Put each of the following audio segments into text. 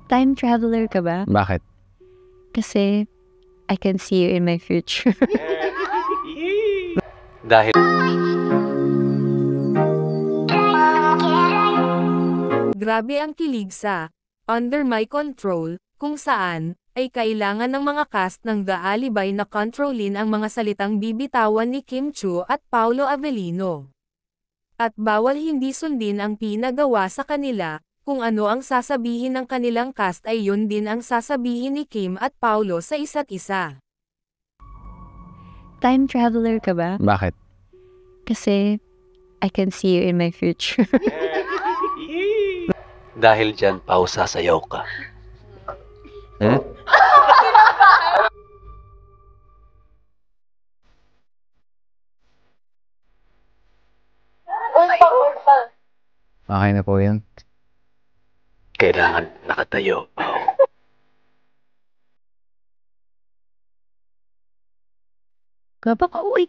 Time traveler ka ba? Bakit? Kasi I can see you in my future. Dahil Grabe ang kilig sa Under My Control, kung saan ay kailangan ng mga cast ng The Alibay na kontrolin ang mga salitang bibitawan ni Kim Chiu at Paolo Avellino. At bawal hindi sundin ang pinagawa sa kanila, kung ano ang sasabihin ng kanilang cast ay yun din ang sasabihin ni Kim at Paolo sa isa't isa. Time traveler ka ba? Bakit? Kasi I can see you in my future. dahil dyan, Pao, sasayaw ka. Okay na po yun. Kailangan nakatayo, Pao. Gaba ka, uy.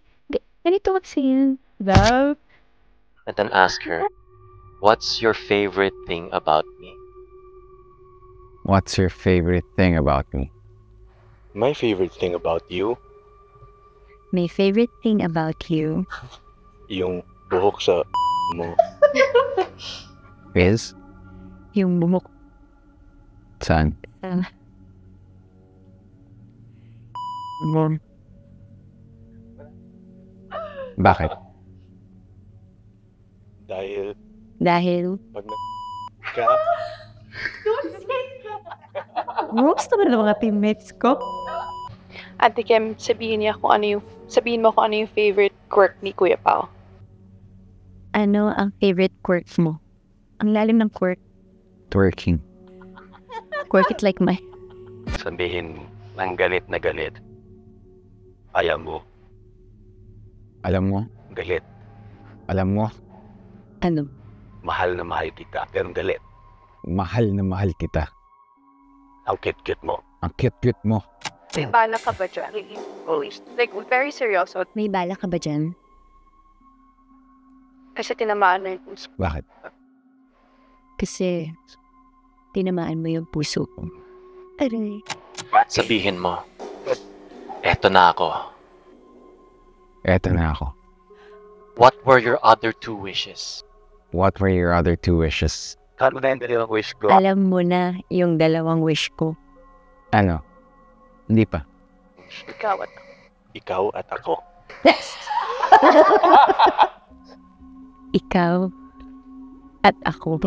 Ganito kasi yan. Love. And then ask her, what's your favorite thing about me? What's your favorite thing about me? My favorite thing about you, My favorite thing about you. yung buhok sa mo. Is? Yung bumuk. Saan? Bakit? Dahil Dahil pag ka, Rose naman ng mga teammates ko. Ate Kim, sabihin mo kung ano yung favorite quirk ni Kuya Pao. Ano ang favorite quirk mo? Ang lalim ng quirk. Twerking. Quirk it like my... Sabihin ng galit na galit. Ayaw mo, Alam mo? galit. Alam mo? Ano? Mahal na mahal kita, pero galit. Mahal na mahal kita. Ang cute-cute mo. Ang cute-cute mo. May bala ka ba dyan? Like, very seryoso. May bala ka ba dyan? Kasi tinamaan na yung puso. Bakit? Kasi tinamaan mo yung puso ko. Aray. Sabihin mo, eto na ako. Eto na ako. What were your other two wishes? What were your other two wishes? Ano na yung dalawang wish ko? Alam mo na yung dalawang wish ko. Ano? Hindi pa. ikaw at ako. Ikaw at ako.